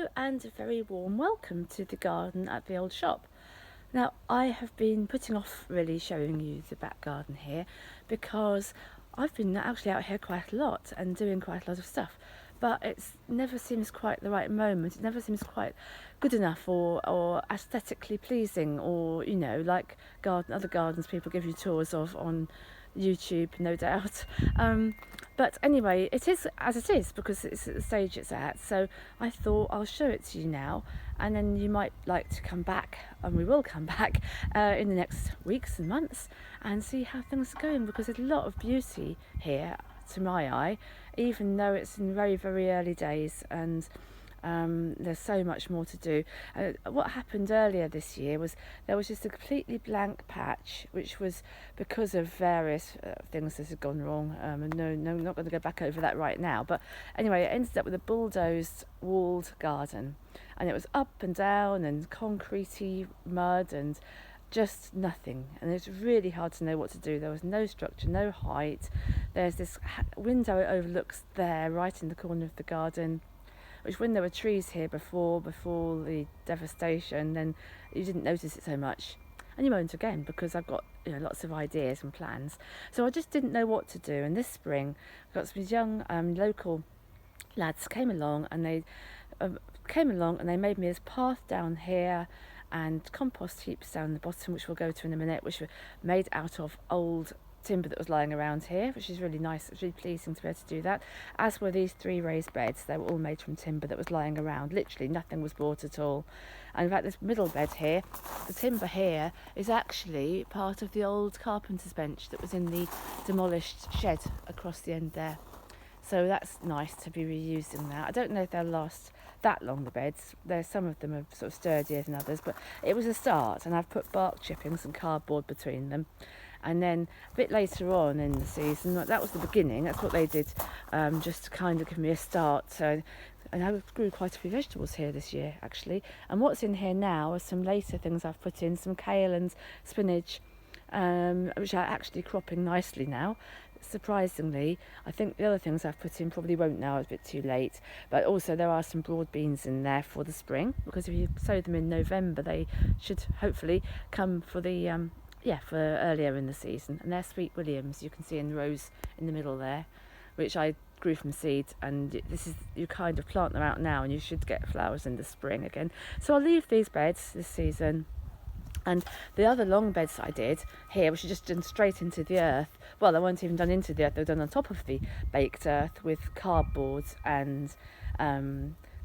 Hello and a very warm welcome to the garden at the old shop. Now I have been putting off really showing you the back garden here because I've been actually out here quite a lot and doing quite a lot of stuff, but it never seems quite the right moment. It never seems quite good enough or aesthetically pleasing, or like other gardens people give you tours of on YouTube, no doubt. But anyway, it is as it is because it's at the stage it's at. So I thought I'll show it to you now, and then you might like to come back, and we will come back in the next weeks and months and see how things are going, because there's a lot of beauty here to my eye, even though it's in very, very early days, and there's so much more to do. What happened earlier this year was there was just a completely blank patch, which was because of various things that had gone wrong. And no, I'm not going to go back over that right now. But anyway, it ended up with a bulldozed walled garden, and it was up and down and concretey mud and just nothing, and it's really hard to know what to do. There was no structure, no height. There's this window it overlooks there right in the corner of the garden, which when there were trees here before the devastation, then you didn't notice it so much. And you won't again, because I've got lots of ideas and plans. So I just didn't know what to do. And this spring, I've got some young local lads came along, and they made me this path down here and compost heaps down the bottom, which we'll go to in a minute, which were made out of old timber that was lying around here, which is really nice. It's really pleasing to be able to do that, as were these 3 raised beds. They were all made from timber that was lying around. Literally nothing was bought at all. And in fact, this middle bed here, the timber here, is actually part of the old carpenter's bench that was in the demolished shed across the end there. So that's nice to be reusing that. I don't know if they'll last that long, the beds. Some of them are sort of sturdier than others, but it was a start, and I've put bark chippings and cardboard between them. And then a bit later on in the season, that was the beginning, that's what they did, just to kind of give me a start. So, and I grew quite a few vegetables here this year, actually. And what's in here now are some later things I've put in, some kale and spinach, which are actually cropping nicely now. Surprisingly, I think the other things I've put in probably won't now, it's a bit too late. But also there are some broad beans in there for the spring, because if you sow them in November, they should hopefully come for the for earlier in the season. And they're sweet williams, you can see in rows in the middle there, which I grew from seed, and you kind of plant them out now, and you should get flowers in the spring again. So I'll leave these beds this season. And the other long beds that I did here, which are just done straight into the earth, well, they weren't even done into the earth, they were done on top of the baked earth with cardboard and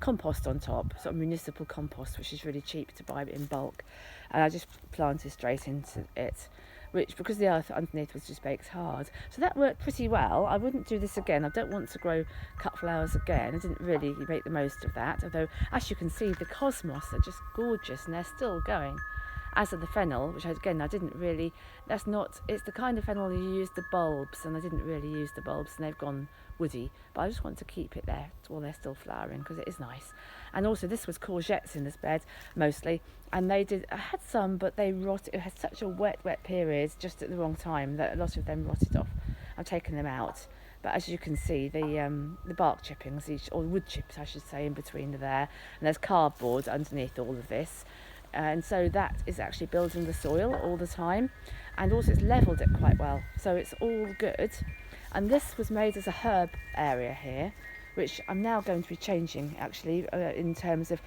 compost on top, sort of municipal compost, which is really cheap to buy in bulk. And I just planted straight into it, which, because the earth underneath was just baked hard, so that worked pretty well. I wouldn't do this again. I don't want to grow cut flowers again. I didn't really make the most of that, although as you can see, the cosmos are just gorgeous, and they're still going. As are the fennel, which again I didn't really, it's the kind of fennel you use the bulbs, and I didn't really use the bulbs, and they've gone woody, but I just want to keep it there while they're still flowering, because it is nice. And also this was courgettes in this bed mostly, and I had some, but they rotted. It had such a wet period just at the wrong time that a lot of them rotted off. I've taken them out, but as you can see, the bark chippings, or wood chips I should say, in between there, and there's cardboard underneath all of this. And so that is actually building the soil all the time, and also it's levelled it quite well, so it's all good. And this was made as a herb area here, which I'm now going to be changing actually, in terms of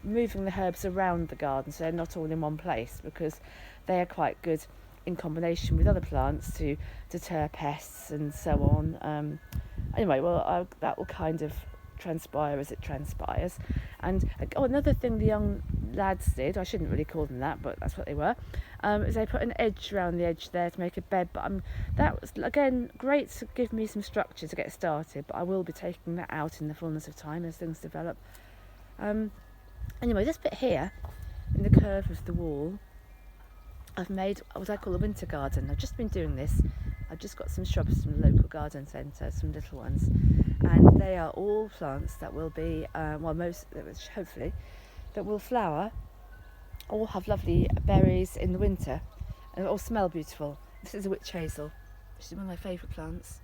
moving the herbs around the garden so they're not all in one place, because they are quite good in combination with other plants to deter pests and so on. Anyway, well, that will kind of transpire as it transpires. And another thing the young lads did, I shouldn't really call them that, but that's what they were, is they put an edge around the edge there to make a bed. But that was again great to give me some structure to get started, but I will be taking that out in the fullness of time as things develop. Anyway, this bit here in the curve of the wall, I've made what I call a winter garden. I've just been doing this. I've just got some shrubs from the local garden centre, some little ones, and they are all plants that will be, hopefully, that will flower, all have lovely berries in the winter, and all smell beautiful. This is a witch hazel, which is one of my favourite plants.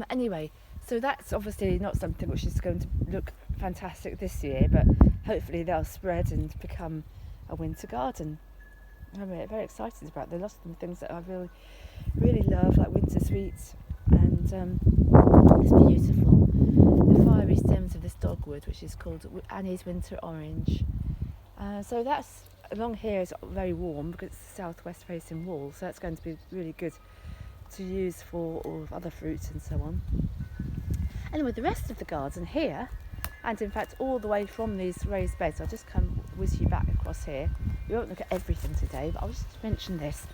Anyway, So that's obviously not something which is going to look fantastic this year, but hopefully they'll spread and become a winter garden. I'm very excited about them. Lots of them things that I really love, like winter sweets, and it's beautiful. The fiery stems of this dogwood, which is called Annie's Winter Orange. So that's along here is very warm because it's a southwest facing wall, so that's going to be really good to use for all of other fruits and so on. Anyway, the rest of the garden here, and in fact all the way from these raised beds, I'll just come whiz you back across here. We won't look at everything today, but I'll just mention this.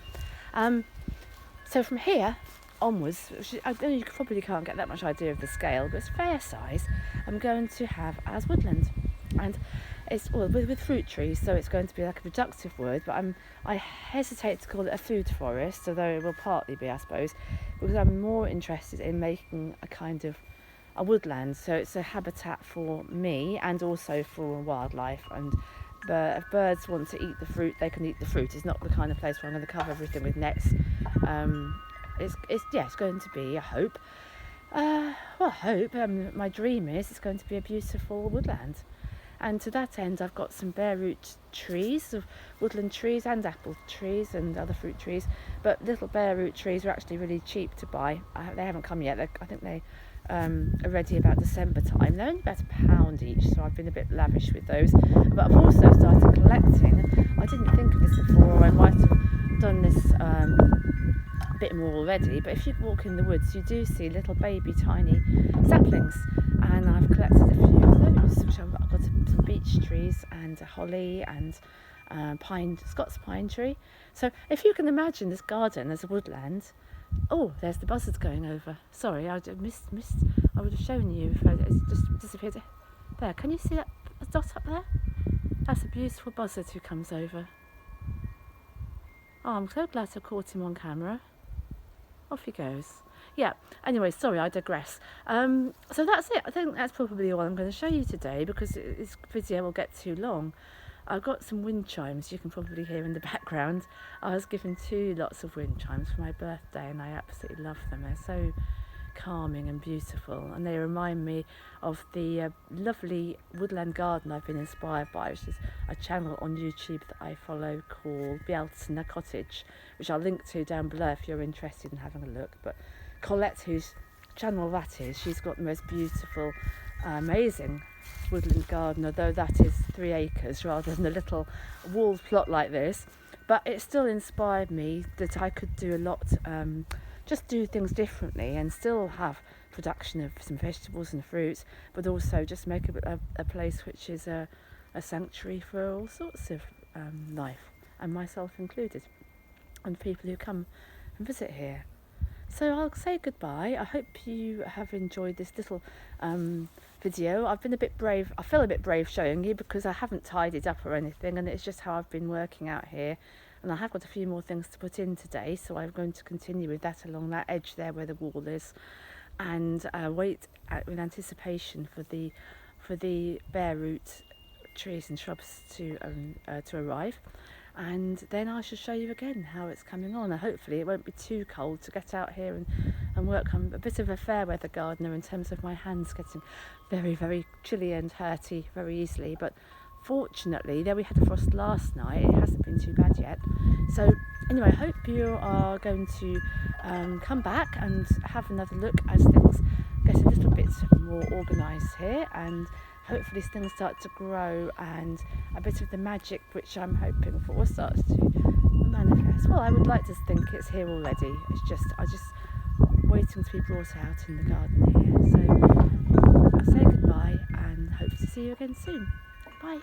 So from here onwards, I know you probably can't get that much idea of the scale, but it's fair size, I'm going to have as woodland. And it's with fruit trees, so it's going to be like a productive word, but I hesitate to call it a food forest, although it will partly be, I suppose, because I'm more interested in making a kind of a woodland, so it's a habitat for me and also for wildlife. And if birds want to eat the fruit, they can eat the fruit. It's not the kind of place where I'm going to cover everything with nets. It's going to be, I hope. My dream is it's going to be a beautiful woodland. And to that end, I've got some bare root trees, of woodland trees and apple trees and other fruit trees. But little bare root trees are actually really cheap to buy. They haven't come yet. I think they are ready about December time. They're only about £1 each, so I've been a bit lavish with those. But I've also started collecting. I didn't think of this before. I might have done this a bit more already, but if you walk in the woods, you do see little baby tiny saplings, and I've collected a few of those. Which I've got some beech trees and a holly and Scots pine tree. So if you can imagine this garden as a woodland. Oh, there's the buzzards going over. Sorry, I missed. I would have shown you if it's just disappeared. There, can you see that dot up there? That's a beautiful buzzard who comes over. Oh, I'm so glad I caught him on camera. Off he goes. Yeah, anyway, sorry, I digress. So that's it. I think that's probably all I'm going to show you today, because this video will get too long. I've got some wind chimes you can probably hear in the background. I was given 2 lots of wind chimes for my birthday, and I absolutely love them. They're so calming and beautiful, and they remind me of the lovely woodland garden I've been inspired by, which is a channel on YouTube that I follow called Bealtaine Cottage, which I'll link to down below if you're interested in having a look. But Colette, whose channel that is, she's got the most beautiful, amazing woodland garden, although that is 3 acres rather than a little walled plot like this. But it still inspired me that I could do a lot, just do things differently and still have production of some vegetables and fruits, but also just make a place which is a sanctuary for all sorts of life, and myself included, and people who come and visit here. So I'll say goodbye. I hope you have enjoyed this little video. I've been a bit brave. I feel a bit brave showing you because I haven't tidied up or anything, and it's just how I've been working out here. And I have got a few more things to put in today, so I'm going to continue with that along that edge there where the wall is, and wait with anticipation for the bare root trees and shrubs to arrive. And then I shall show you again how it's coming on. And hopefully it won't be too cold to get out here and work. I'm a bit of a fair weather gardener in terms of my hands getting very, very chilly and hurty very easily. But fortunately, there we had a frost last night. It hasn't been too bad yet. So anyway, I hope you are going to come back and have another look as things get a little bit more organised here, and hopefully things start to grow and a bit of the magic which I'm hoping for starts to manifest. Well, I would like to think it's here already. It's just waiting to be brought out in the garden here. So I'll say goodbye and hope to see you again soon. Bye.